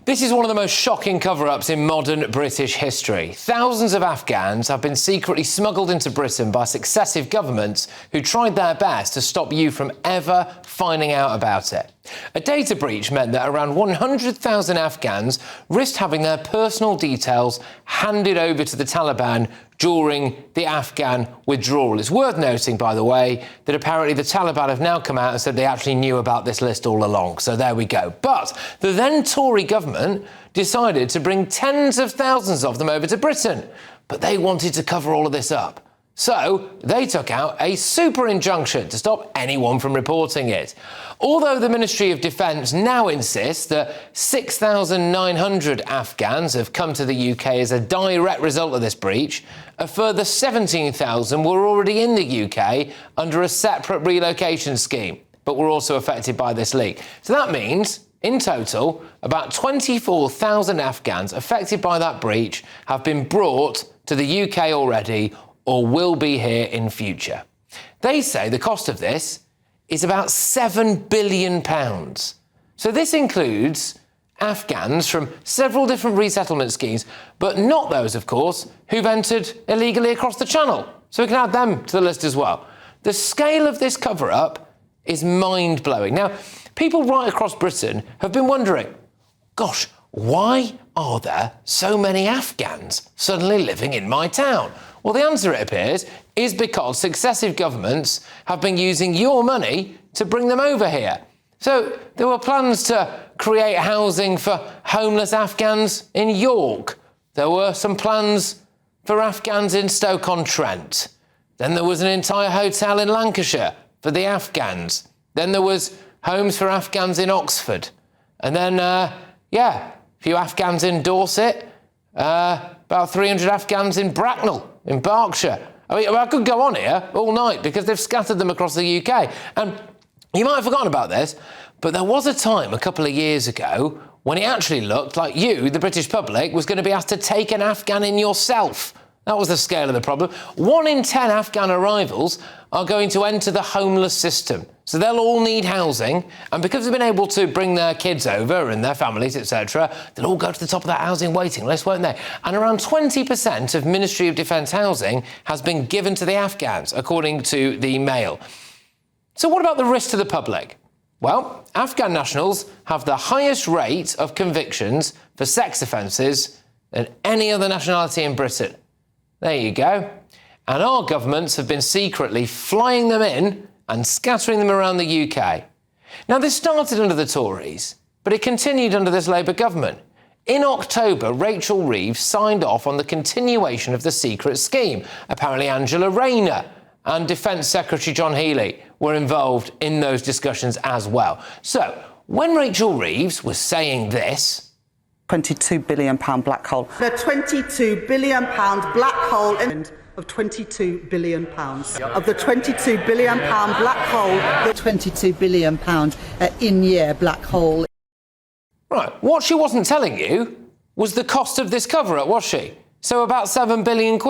This is one of the most shocking cover-ups in modern British history. Thousands of Afghans have been secretly smuggled into Britain by successive governments who tried their best to stop you from ever finding out about it. A data breach meant that around 100,000 Afghans risked having their personal details handed over to the Taliban during the Afghan withdrawal. It's worth noting, by the way, that apparently the Taliban have now come out and said they actually knew about this list all along. So there we go. But the then Tory government decided to bring tens of thousands of them over to Britain. But they wanted to cover all of this up. So they took out a super injunction to stop anyone from reporting it. Although the Ministry of Defence now insists that 6,900 Afghans have come to the UK as a direct result of this breach, a further 17,000 were already in the UK under a separate relocation scheme, but were also affected by this leak. So that means, in total, about 24,000 Afghans affected by that breach have been brought to the UK already or will be here in future. They say the cost of this is about £7 billion. So this includes Afghans from several different resettlement schemes, but not those, of course, who've entered illegally across the Channel. So we can add them to the list as well. The scale of this cover-up is mind-blowing. Now, people right across Britain have been wondering, gosh, why are there so many Afghans suddenly living in my town? Well, the answer, it appears, is because successive governments have been using your money to bring them over here. So there were plans to create housing for homeless Afghans in York. There were some plans for Afghans in Stoke-on-Trent. Then there was an entire hotel in Lancashire for the Afghans. Then there was homes for Afghans in Oxford. And then, a few Afghans in Dorset, about 300 Afghans in Bracknell, in Berkshire. I mean, I could go on here all night because they've scattered them across the UK. And you might have forgotten about this, but there was a time a couple of years ago when it actually looked like you, the British public, was going to be asked to take an Afghan in yourself. That was the scale of the problem. 1 in 10 Afghan arrivals are going to enter the homeless system. So they'll all need housing, and because they've been able to bring their kids over and their families, etc., they'll all go to the top of that housing waiting list, won't they? And around 20% of Ministry of Defence housing has been given to the Afghans, according to the Mail. So what about the risk to the public? Well, Afghan nationals have the highest rate of convictions for sex offences than any other nationality in Britain. There you go. And our governments have been secretly flying them in and scattering them around the UK. Now, this started under the Tories, but it continued under this Labour government. In October, Rachel Reeves signed off on the continuation of the secret scheme. Apparently, Angela Rayner and Defence Secretary John Healey were involved in those discussions as well. So, when Rachel Reeves was saying this, £22 billion black hole. The £22 billion black hole of £22 billion. Of the £22 billion black hole. The £22 billion in-year black hole. Right, what she wasn't telling you was the cost of this cover-up, was she? So about £7 billion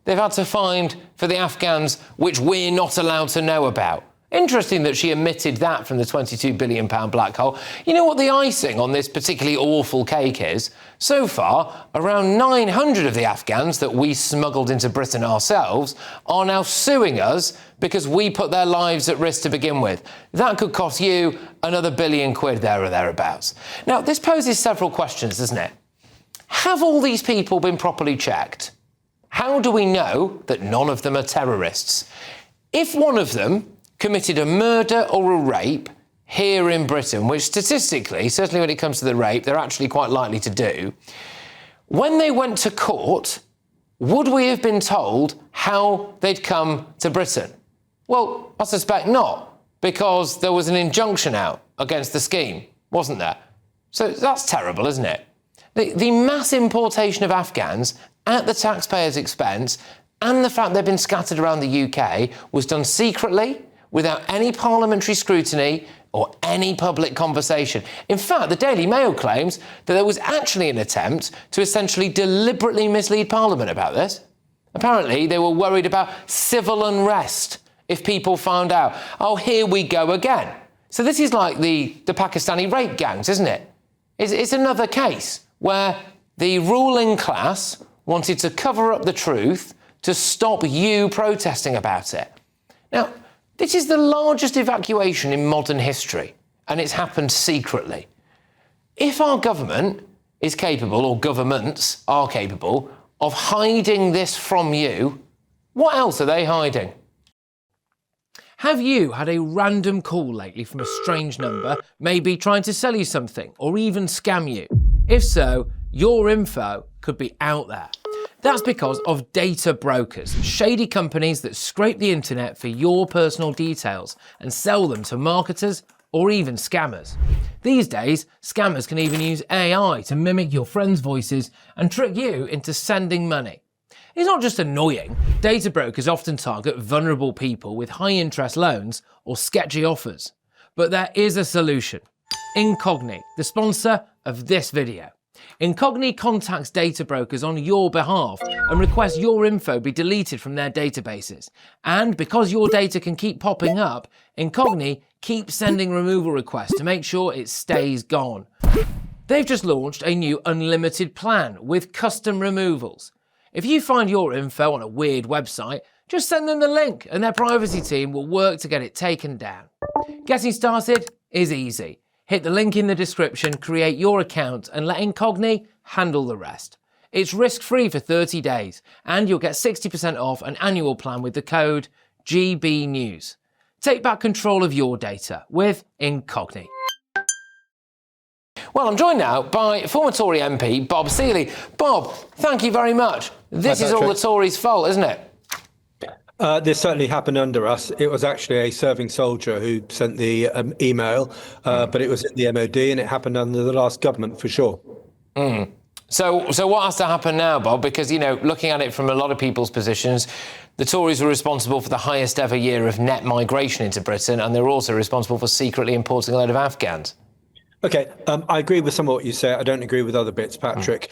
they've had to find for the Afghans, which we're not allowed to know about. Interesting that she omitted that from the £22 billion black hole. You know what the icing on this particularly awful cake is? So far, around 900 of the Afghans that we smuggled into Britain ourselves are now suing us because we put their lives at risk to begin with. That could cost you another £1 billion there or thereabouts. Now, this poses several questions, doesn't it? Have all these people been properly checked? How do we know that none of them are terrorists? If one of them committed a murder or a rape here in Britain, which statistically, certainly when it comes to the rape, they're actually quite likely to do, when they went to court, would we have been told how they'd come to Britain? Well, I suspect not, because there was an injunction out against the scheme, wasn't there? So that's terrible, isn't it? The mass importation of Afghans at the taxpayers' expense and the fact they've been scattered around the UK was done secretly, without any parliamentary scrutiny or any public conversation. In fact, the Daily Mail claims that there was actually an attempt to essentially deliberately mislead Parliament about this. Apparently, they were worried about civil unrest if people found out, oh, here we go again. So this is like the Pakistani rape gangs, isn't it? It's another case where the ruling class wanted to cover up the truth to stop you protesting about it. Now, this is the largest evacuation in modern history, and it's happened secretly. If our government is capable, or governments are capable, of hiding this from you, what else are they hiding? Have you had a random call lately from a strange number, maybe trying to sell you something or even scam you? If so, your info could be out there. That's because of data brokers, shady companies that scrape the internet for your personal details and sell them to marketers or even scammers. These days, scammers can even use AI to mimic your friends' voices and trick you into sending money. It's not just annoying. Data brokers often target vulnerable people with high-interest loans or sketchy offers. But there is a solution. Incogni, the sponsor of this video. Incogni contacts data brokers on your behalf and requests your info be deleted from their databases. And because your data can keep popping up, Incogni keeps sending removal requests to make sure it stays gone. They've just launched a new unlimited plan with custom removals. If you find your info on a weird website, just send them the link and their privacy team will work to get it taken down. Getting started is easy. Hit the link in the description, create your account and let Incogni handle the rest. It's risk-free for 30 days and you'll get 60% off an annual plan with the code GBNews. Take back control of your data with Incogni. Well, I'm joined now by former Tory MP Bob Seely. Bob, thank you very much. This is all the Tories' fault, isn't it? This certainly happened under us. It was actually a serving soldier who sent the email, but it was in the MOD and it happened under the last government for sure. So what has to happen now, Bob? Because, you know, looking at it from a lot of people's positions, the Tories were responsible for the highest ever year of net migration into Britain, and they're also responsible for secretly importing a load of Afghans. OK, I agree with some of what you say. I don't agree with other bits, Patrick.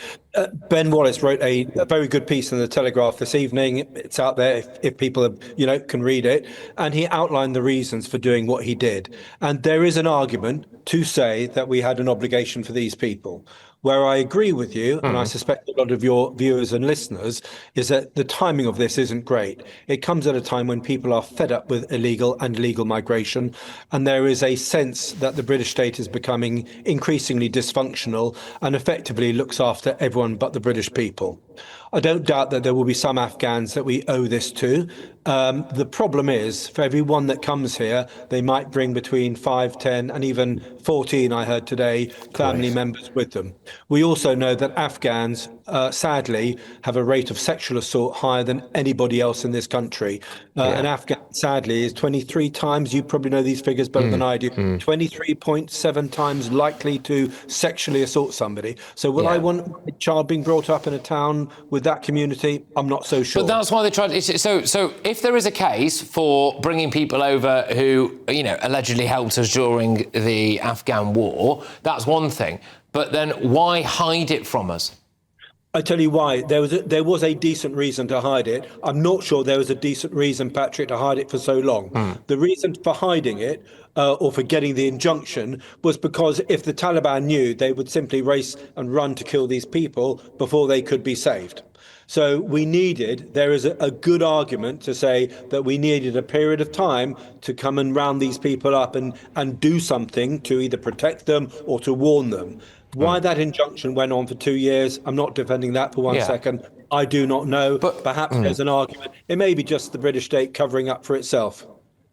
Ben Wallace wrote a very good piece in the Telegraph this evening. It's out there if people have, can read it. And he outlined the reasons for doing what he did. And there is an argument to say that we had an obligation for these people. Where I agree with you, and I suspect a lot of your viewers and listeners, is that the timing of this isn't great. It comes at a time when people are fed up with illegal and legal migration, and there is a sense that the British state is becoming increasingly dysfunctional and effectively looks after everyone but the British people. I don't doubt that there will be some Afghans that we owe this to. The problem is, for every one that comes here, they might bring between 5, 10 and even 14, I heard today, family members with them. We also know that Afghans, sadly, have a rate of sexual assault higher than anybody else in this country. An Afghan, sadly, is 23 times, you probably know these figures better than I do, 23.7 times likely to sexually assault somebody. So will I want a child being brought up in a town with that community? I'm not so sure. But that's why they tried. So if there is a case for bringing people over who, allegedly helped us during the Afghan war, that's one thing. But then why hide it from us? I tell you why. There was a decent reason to hide it. I'm not sure there was a decent reason, Patrick, to hide it for so long. The reason for hiding it, or for getting the injunction, was because if the Taliban knew, they would simply race and run to kill these people before they could be saved. So there is a good argument to say that we needed a period of time to come and round these people up and do something to either protect them or to warn them. Why that injunction went on for 2 years, I'm not defending that for one second. I do not know. But perhaps there's an argument. It may be just the British state covering up for itself.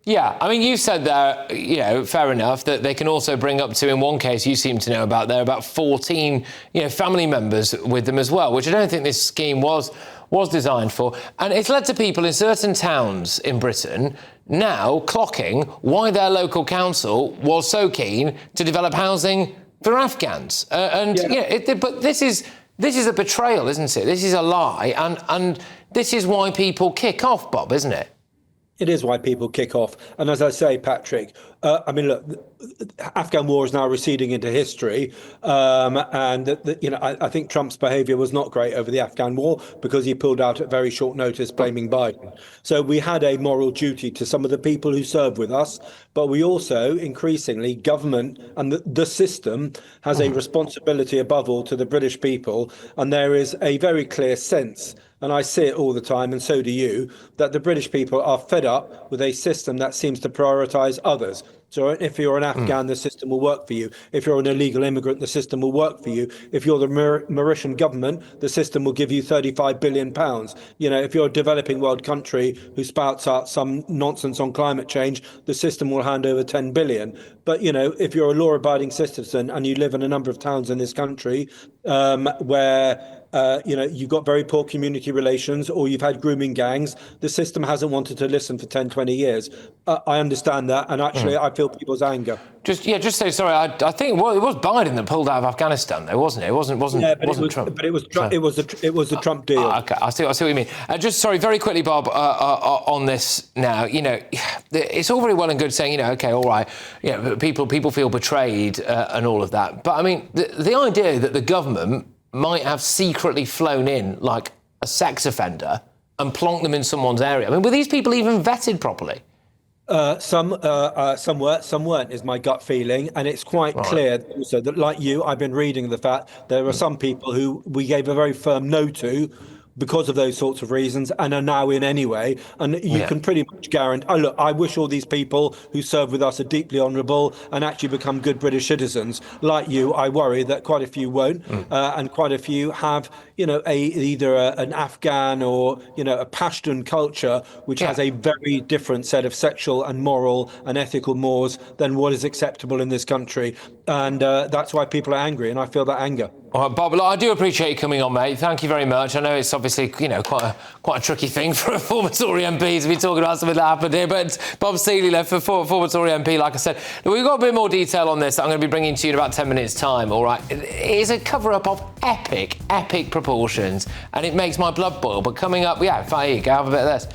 Yeah, I mean, you said there, fair enough, that they can also bring up to, in one case you seem to know about, there are about 14, family members with them as well, which I don't think this scheme was designed for. And it's led to people in certain towns in Britain now clocking why their local council was so keen to develop housing for Afghans. But this is a betrayal, isn't it? This is a lie. And this is why people kick off, Bob, isn't it? It is why people kick off. And as I say, Patrick, I mean, look, the Afghan war is now receding into history. I think Trump's behavior was not great over the Afghan war because he pulled out at very short notice, blaming Biden. So we had a moral duty to some of the people who serve with us, but we also increasingly, government and the system has a responsibility above all to the British people. And there is a very clear sense, and I see it all the time, and so do you, that the British people are fed up with a system that seems to prioritise others. So if you're an Afghan, the system will work for you. If you're an illegal immigrant, the system will work for you. If you're the Mauritian government, the system will give you £35 billion. If you're a developing world country who spouts out some nonsense on climate change, the system will hand over 10 billion. But, if you're a law-abiding citizen and you live in a number of towns in this country where you've got very poor community relations or you've had grooming gangs, the system hasn't wanted to listen for 10, 20 years. I understand that. And actually, I feel people's anger. Just say sorry. I think it was Biden that pulled out of Afghanistan, though, wasn't it? It wasn't Trump. But it was the Trump deal. Okay, I see what you mean. Just sorry, very quickly, Bob, on this now. It's all very well and good saying, okay, all right, people feel betrayed and all of that. But I mean, the idea that the government might have secretly flown in like a sex offender and plonked them in someone's area. I mean, were these people even vetted properly? Some were, some weren't, is my gut feeling. And it's quite clear also that, like you, I've been reading the fact there are some people who we gave a very firm no to because of those sorts of reasons and are now in anyway. And you can pretty much guarantee, look, I wish all these people who serve with us are deeply honourable and actually become good British citizens. Like you, I worry that quite a few won't, and quite a few have, either an Afghan or, a Pashtun culture, which has a very different set of sexual and moral and ethical mores than what is acceptable in this country. And that's why people are angry, and I feel that anger. All right, Bob, I do appreciate you coming on, mate. Thank you very much. I know it's obviously, quite a tricky thing for a former Tory MP to be talking about something that happened here, but Bob Seeley left for former Tory MP, like I said. We've got a bit more detail on this that I'm going to be bringing to you in about 10 minutes' time, all right? It is a cover-up of epic proportions, and it makes my blood boil. But coming up, here you go, have a bit of this.